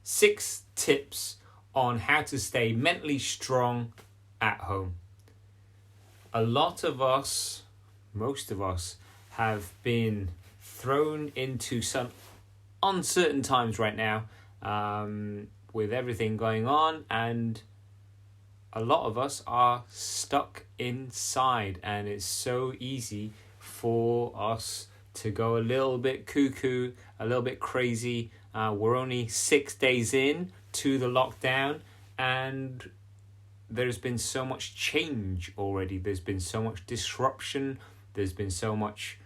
6 tips on how to stay mentally strong at home. A lot of us, most of us, have been thrown into some uncertain times right now, with everything going on, and a lot of us are stuck inside, and it's so easy for us to go a little bit cuckoo, a little bit crazy. We're only 6 days in to the lockdown, and there's been so much change already. There's been so much disruption. There's been so much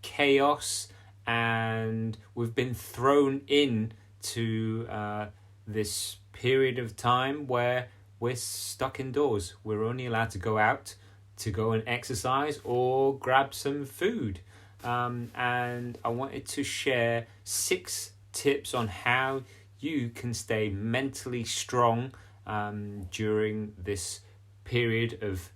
chaos, and we've been thrown in to this period of time where we're stuck indoors. We're only allowed to go out to go and exercise or grab some food. And I wanted to share 6 tips on how you can stay mentally strong during this period of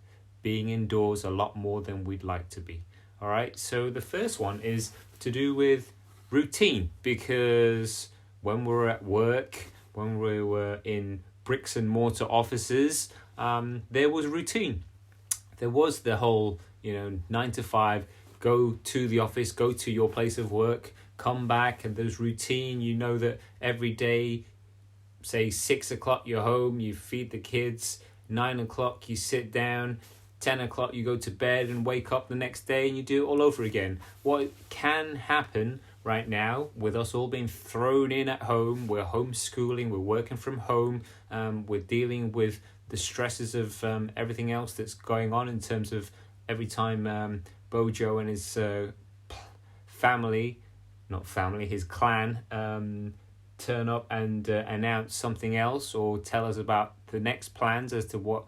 being indoors a lot more than we'd like to be. All right, so the first one is to do with routine, because when we're at work, when we were in bricks and mortar offices, there was routine. There was the whole, 9 to 5, go to the office, go to your place of work, come back, and there's routine. You know that every day, say 6 o'clock, you're home, you feed the kids, 9 o'clock, you sit down, 10 o'clock, you go to bed and wake up the next day and you do it all over again. What can happen right now with us all being thrown in at home, we're homeschooling, we're working from home, we're dealing with the stresses of everything else that's going on in terms of every time Bojo and his his clan turn up and announce something else or tell us about the next plans as to what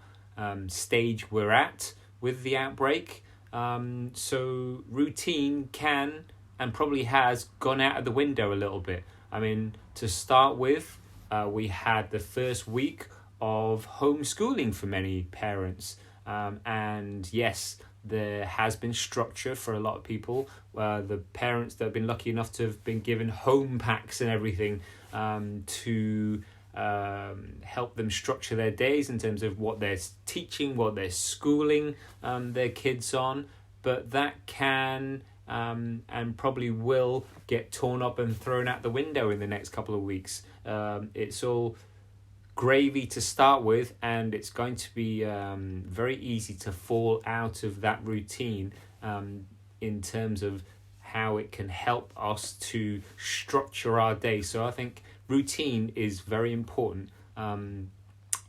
stage we're at with the outbreak. So routine can and probably has gone out of the window a little bit. I mean, to start with, we had the first week of homeschooling for many parents. And yes, there has been structure for a lot of people. The parents that have been lucky enough to have been given home packs and everything to help them structure their days in terms of what they're teaching, what they're schooling their kids on. But that can and probably will get torn up and thrown out the window in the next couple of weeks. It's all gravy to start with, and it's going to be very easy to fall out of that routine in terms of how it can help us to structure our day. So I think routine is very important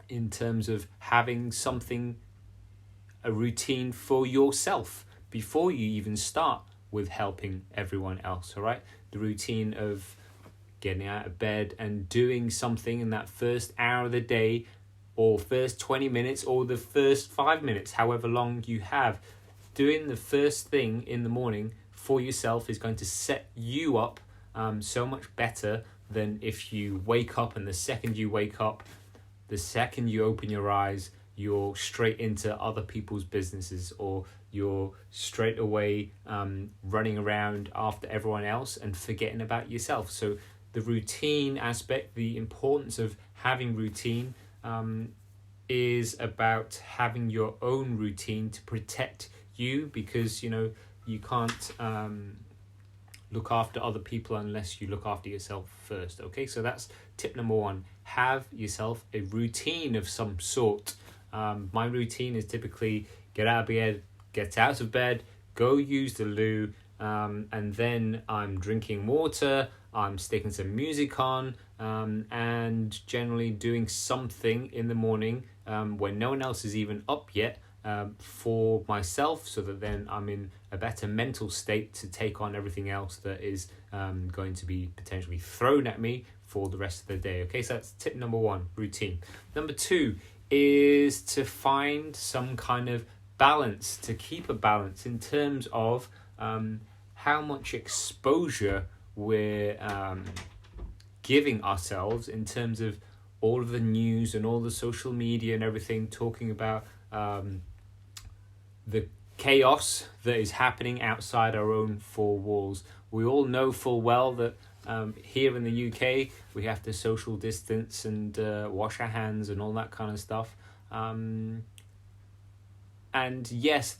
in terms of having a routine for yourself before you even start with helping everyone else. All right, the routine of getting out of bed and doing something in that first hour of the day, or first 20 minutes, or the first 5 minutes, however long you have. Doing the first thing in the morning for yourself is going to set you up so much better than if you wake up and the second you wake up, the second you open your eyes, you're straight into other people's businesses, or you're straight away running around after everyone else and forgetting about yourself. So the routine aspect, the importance of having routine is about having your own routine to protect you, because you can't look after other people unless you look after yourself first. Okay, so that's tip number 1. Have yourself a routine of some sort. My routine is typically get out of bed, go use the loo, and then I'm drinking water, I'm sticking some music on, and generally doing something in the morning when no one else is even up yet for myself, so that then I'm in a better mental state to take on everything else that is going to be potentially thrown at me for the rest of the day. Okay, so that's tip number 1, routine. Number 2 is to find some kind of balance, to keep a balance in terms of how much exposure we're giving ourselves in terms of all of the news and all the social media and everything talking about the chaos that is happening outside our own 4 walls. We all know full well that Here in the UK, we have to social distance and wash our hands and all that kind of stuff. And yes,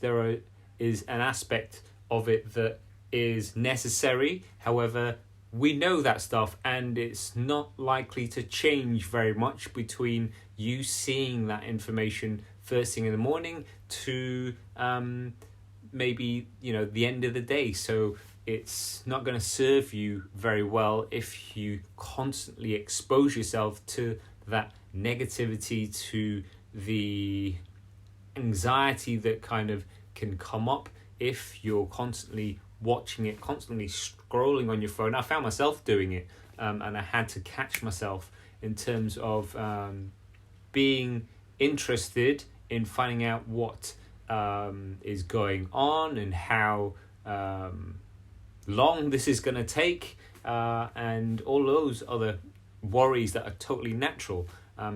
is an aspect of it that is necessary. However, we know that stuff, and it's not likely to change very much between you seeing that information first thing in the morning to maybe the end of the day. So it's not going to serve you very well if you constantly expose yourself to that negativity, to the anxiety that kind of can come up if you're constantly watching it, constantly scrolling on your phone. I found myself doing it, and I had to catch myself in terms of being interested in finding out what is going on and how long this is going to take, and all those other worries that are totally natural.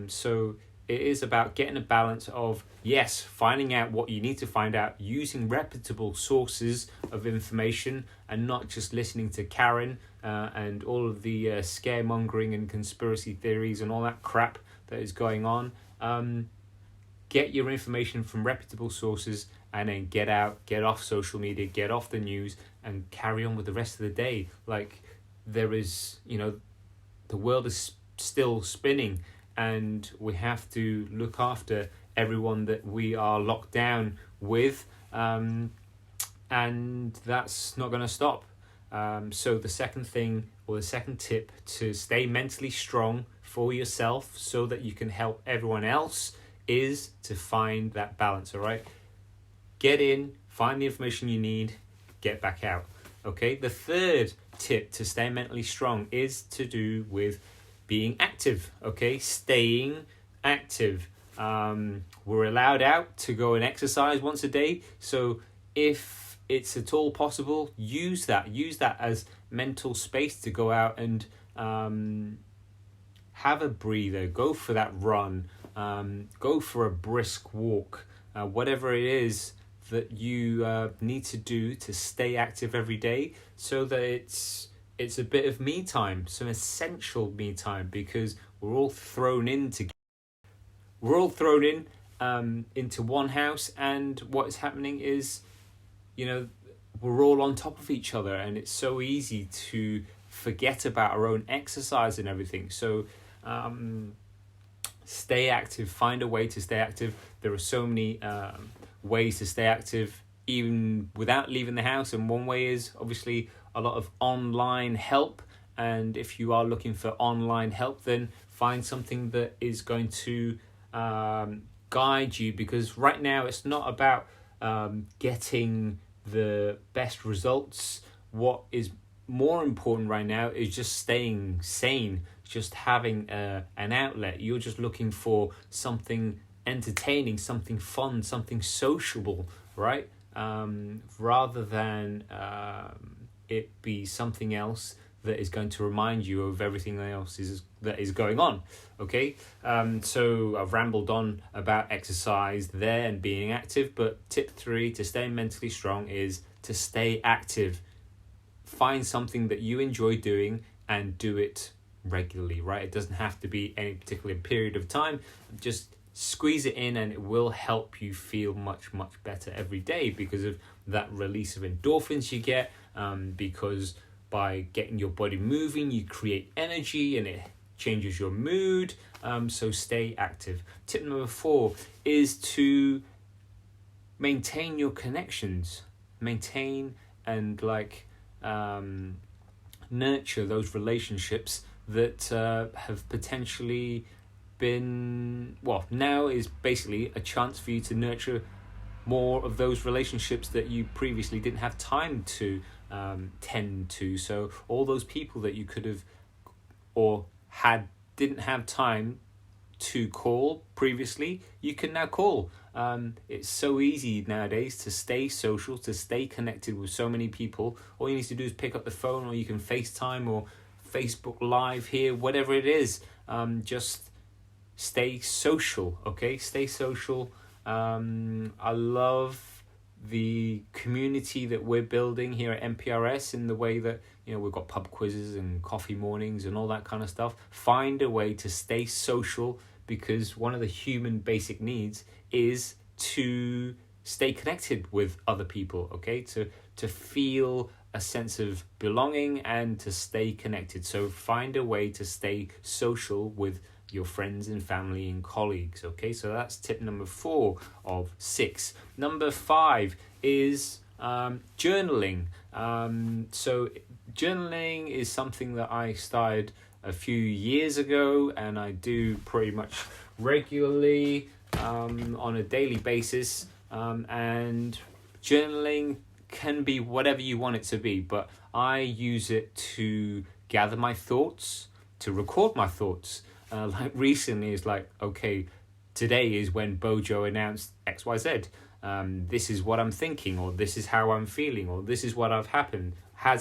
So it is about getting a balance of, yes, finding out what you need to find out, using reputable sources of information and not just listening to Karen and all of the scaremongering and conspiracy theories and all that crap that is going on. Get your information from reputable sources, and then get off social media, get off the news, and carry on with the rest of the day. Like, there is, the world is still spinning, and we have to look after everyone that we are locked down with, and that's not going to stop. So the second thing, or the second tip to stay mentally strong for yourself so that you can help everyone else, is to find that balance. All right, get in, find the information you need, get back out. Okay, the third tip to stay mentally strong is to do with being active. Okay, staying active. We're allowed out to go and exercise once a day, so if it's at all possible, use that as mental space to go out and have a breather, go for that run, go for a brisk walk, whatever it is that you need to do to stay active every day, so that it's a bit of me time, some essential me time, because we're all thrown in into one house, and what is happening is, we're all on top of each other, and it's so easy to forget about our own exercise and everything. So stay active, find a way to stay active. There are so many ways to stay active even without leaving the house, and one way is obviously a lot of online help. And if you are looking for online help, then find something that is going to guide you, because right now it's not about getting the best results. What is more important right now is just staying sane, just having an outlet. You're just looking for something entertaining, something fun, something sociable, right? Rather than it be something else that is going to remind you of everything else that is going on. Okay, so I've rambled on about exercise there and being active, but tip 3 to stay mentally strong is to stay active. Find something that you enjoy doing and do it regularly, right? It doesn't have to be any particular period of time. Just squeeze it in, and it will help you feel much, much better every day because of that release of endorphins you get, because by getting your body moving, you create energy and it changes your mood. So stay active. Tip number 4 is to maintain your connections. Maintain and nurture those relationships that have potentially been, now is basically a chance for you to nurture more of those relationships that you previously didn't have time to tend to. So all those people that you could have or didn't have time to call previously, you can now call. It's so easy nowadays to stay social, to stay connected with so many people. All you need to do is pick up the phone, or you can FaceTime or Facebook Live here, whatever it is. Just stay social, okay? Stay social. I love the community that we're building here at MPRS in the way that, we've got pub quizzes and coffee mornings and all that kind of stuff. Find a way to stay social, because one of the human basic needs is to stay connected with other people, okay? To feel a sense of belonging and to stay connected. So find a way to stay social with your friends and family and colleagues, okay? So that's tip number 4 of 6. Number 5 is journaling. So journaling is something that I started a few years ago, and I do pretty much regularly on a daily basis. And journaling can be whatever you want it to be, but I use it to gather my thoughts, to record my thoughts. Like recently, it's like, okay, today is when Bojo announced XYZ. This is what I'm thinking, or this is how I'm feeling, or this is what has happened. So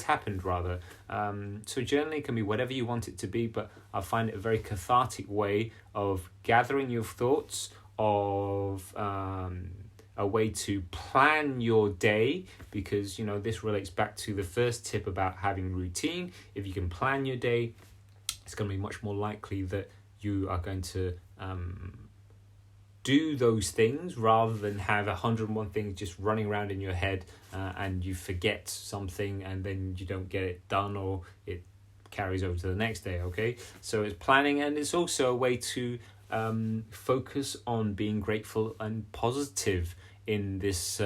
journaling can be whatever you want it to be, but I find it a very cathartic way of gathering your thoughts, of a way to plan your day, because this relates back to the first tip about having routine. If you can plan your day, it's going to be much more likely that you are going to do those things rather than have 101 things just running around in your head, and you forget something and then you don't get it done, or it carries over to the next day, okay? So it's planning, and it's also a way to focus on being grateful and positive in this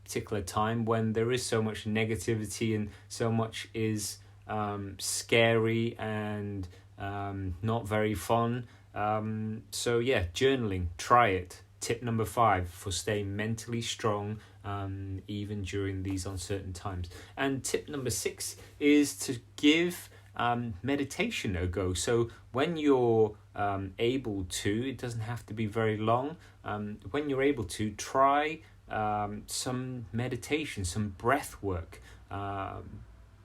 particular time when there is so much negativity and so much is scary and not very fun. So yeah, journaling, try it. Tip number 5 for staying mentally strong even during these uncertain times. And tip number 6 is to give meditation a go. So when you're able to, it doesn't have to be very long, when you're able to, try some meditation, some breath work.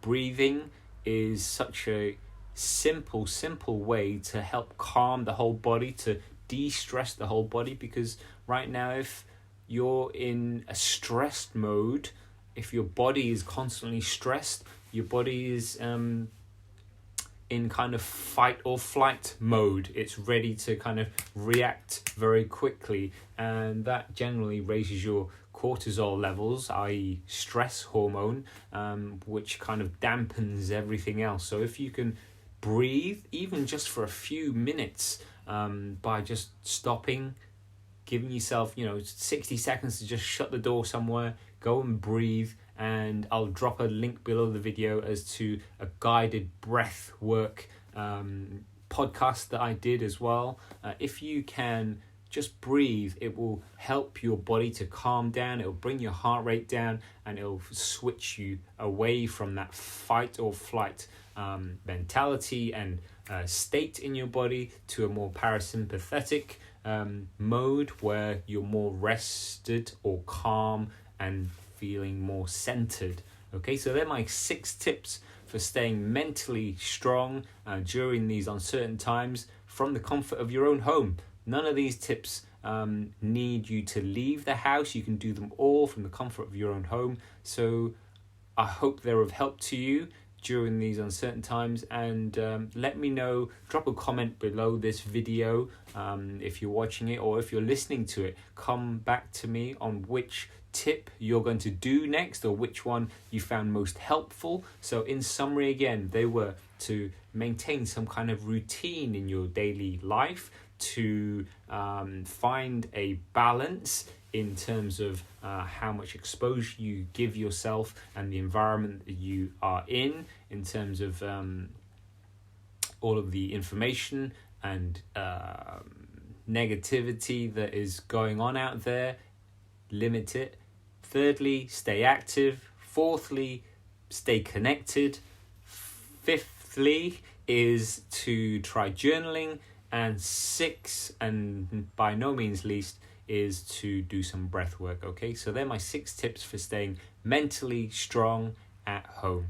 Breathing is such a simple way to help calm the whole body, to de-stress the whole body, because right now if you're in a stressed mode, if your body is constantly stressed, your body is in kind of fight or flight mode. It's ready to kind of react very quickly, and that generally raises your cortisol levels, i.e. stress hormone, which kind of dampens everything else. So if you can breathe, even just for a few minutes, by just stopping, giving yourself 60 seconds to just shut the door somewhere, go and breathe. And I'll drop a link below the video as to a guided breath work podcast that I did as well. If you can just breathe, it will help your body to calm down, it'll bring your heart rate down, and it'll switch you away from that fight or flight mentality and state in your body to a more parasympathetic mode where you're more rested or calm and feeling more centered. Okay, so they're my 6 tips for staying mentally strong during these uncertain times from the comfort of your own home. None of these tips need you to leave the house. You can do them all from the comfort of your own home. So I hope they're of help to you during these uncertain times, and let me know, drop a comment below this video if you're watching it, or if you're listening to it, come back to me on which tip you're going to do next, or which one you found most helpful. So in summary, again, they were to maintain some kind of routine in your daily life, to find a balance in terms of how much exposure you give yourself and the environment that you are in terms of all of the information and negativity that is going on out there. Limit it. Thirdly, stay active. Fourthly, stay connected. Fifthly is to try journaling. And 6, and by no means least, is to do some breath work. Okay, so they're my 6 tips for staying mentally strong at home.